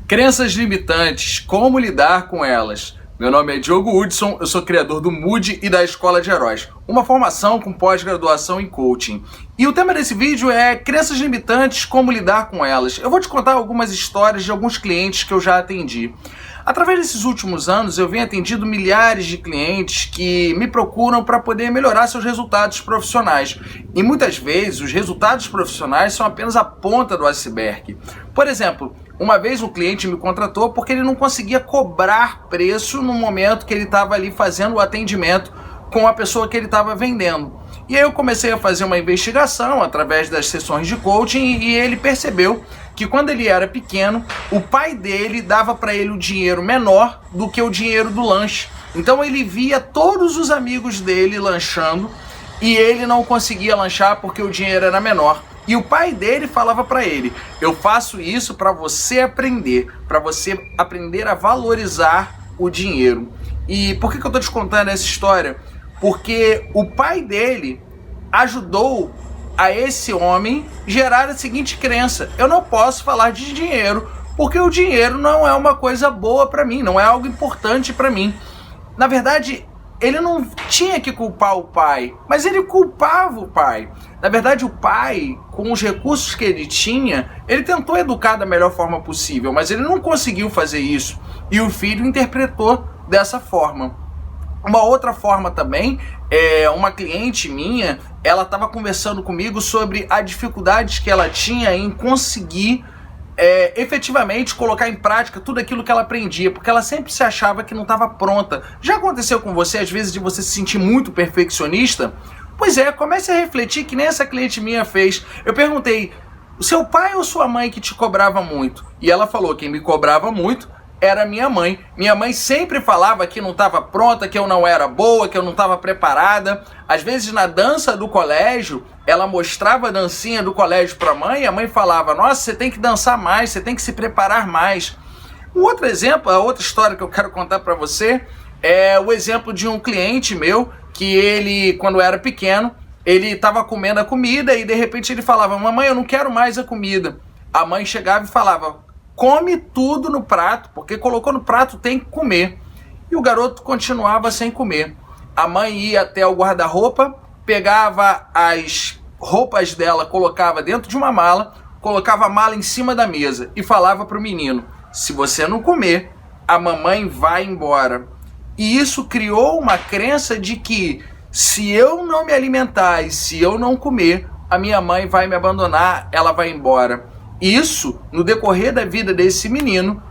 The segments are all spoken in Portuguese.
Crenças limitantes, como lidar com elas? Meu nome é Diogo Hudson, eu sou criador do Mood e da Escola de Heróis, uma formação com pós-graduação em coaching. E o tema desse vídeo é crenças limitantes, como lidar com elas. Eu vou te contar algumas histórias de alguns clientes que eu já atendi. Através desses últimos anos, eu venho atendido milhares de clientes que me procuram para poder melhorar seus resultados profissionais. E muitas vezes, os resultados profissionais são apenas a ponta do iceberg. Por exemplo, uma vez um cliente me contratou porque ele não conseguia cobrar preço no momento que ele estava ali fazendo o atendimento com a pessoa que ele estava vendendo. E aí eu comecei a fazer uma investigação através das sessões de coaching e ele percebeu que quando ele era pequeno, o pai dele dava para ele o dinheiro menor do que o dinheiro do lanche. Então ele via todos os amigos dele lanchando e ele não conseguia lanchar porque o dinheiro era menor. E o pai dele falava para ele: eu faço isso para você aprender a valorizar o dinheiro. E por que eu tô te contando essa história? Porque o pai dele ajudou a esse homem gerar a seguinte crença: eu não posso falar de dinheiro porque o dinheiro não é uma coisa boa para mim, não é algo importante para mim. Na verdade, ele não tinha que culpar o pai, mas ele culpava o pai. Na verdade, o pai, com os recursos que ele tinha, ele tentou educar da melhor forma possível, mas ele não conseguiu fazer isso. E o filho interpretou dessa forma. Uma outra forma também, uma cliente minha, ela estava conversando comigo sobre as dificuldades que ela tinha em conseguir efetivamente colocar em prática tudo aquilo que ela aprendia, porque ela sempre se achava que não estava pronta. Já aconteceu com você, às vezes, de você se sentir muito perfeccionista? Pois é, comece a refletir que nem essa cliente minha fez. Eu perguntei: o seu pai ou sua mãe que te cobrava muito? E ela falou: quem me cobrava muito era minha mãe. Minha mãe sempre falava que não estava pronta, que eu não era boa, que eu não estava preparada. Às vezes na dança do colégio, ela mostrava a dancinha do colégio para a mãe e a mãe falava: nossa, você tem que dançar mais, você tem que se preparar mais. Um outro exemplo, a outra história que eu quero contar para você é o exemplo de um cliente meu que ele, quando era pequeno, ele estava comendo a comida e de repente ele falava: mamãe, eu não quero mais a comida. A mãe chegava e falava: come tudo no prato, porque colocou no prato, tem que comer. E o garoto continuava sem comer. A mãe ia até o guarda-roupa, pegava as roupas dela, colocava dentro de uma mala, colocava a mala em cima da mesa e falava para o menino: se você não comer, a mamãe vai embora. E isso criou uma crença de que se eu não me alimentar e se eu não comer, a minha mãe vai me abandonar, ela vai embora. Isso, no decorrer da vida desse menino,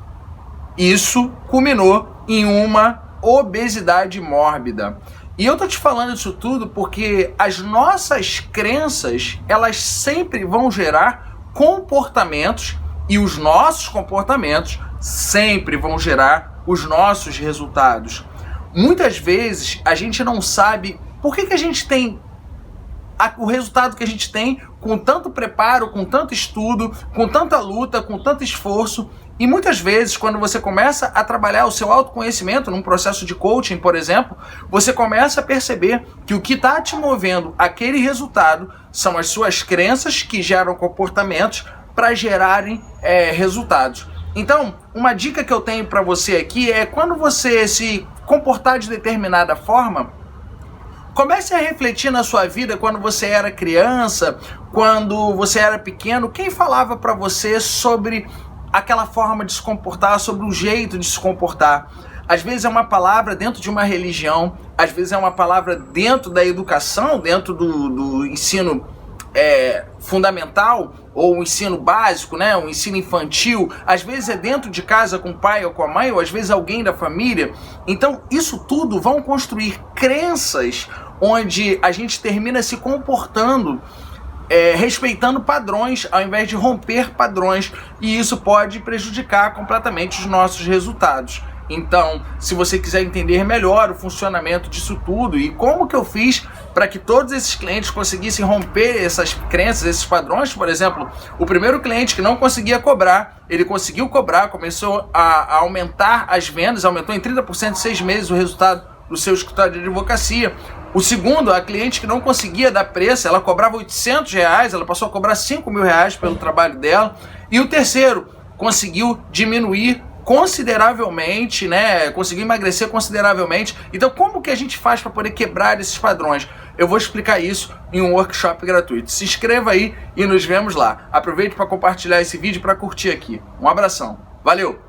isso culminou em uma obesidade mórbida. E eu tô te falando isso tudo porque as nossas crenças, elas sempre vão gerar comportamentos e os nossos comportamentos sempre vão gerar os nossos resultados. Muitas vezes a gente não sabe por que a gente tem o resultado que a gente tem com tanto preparo, com tanto estudo, com tanta luta, com tanto esforço. E muitas vezes, quando você começa a trabalhar o seu autoconhecimento num processo de coaching, por exemplo, você começa a perceber que o que está te movendo aquele resultado são as suas crenças que geram comportamentos para gerarem resultados. Então, uma dica que eu tenho para você aqui é: quando você se comportar de determinada forma, comece a refletir na sua vida quando você era criança, quando você era pequeno, quem falava para você sobre aquela forma de se comportar, sobre o jeito de se comportar. Às vezes é uma palavra dentro de uma religião, às vezes é uma palavra dentro da educação, dentro do ensino fundamental ou o ensino básico, né? O ensino infantil. Às vezes é dentro de casa com o pai ou com a mãe, ou às vezes alguém da família. Então isso tudo vão construir crenças onde a gente termina se comportando respeitando padrões ao invés de romper padrões, e isso pode prejudicar completamente os nossos resultados. Então, se você quiser entender melhor o funcionamento disso tudo e como que eu fiz para que todos esses clientes conseguissem romper essas crenças, esses padrões, por exemplo, o primeiro cliente que não conseguia cobrar, ele conseguiu cobrar, começou a aumentar as vendas, aumentou em 30% em 6 meses o resultado do seu escritório de advocacia. O segundo, a cliente que não conseguia dar preço, ela cobrava R$800, ela passou a cobrar R$5.000 pelo trabalho dela. E o terceiro, conseguiu diminuir consideravelmente, né? Conseguiu emagrecer consideravelmente. Então, como que a gente faz para poder quebrar esses padrões? Eu vou explicar isso em um workshop gratuito. Se inscreva aí e nos vemos lá. Aproveite para compartilhar esse vídeo, para curtir aqui. Um abração. Valeu!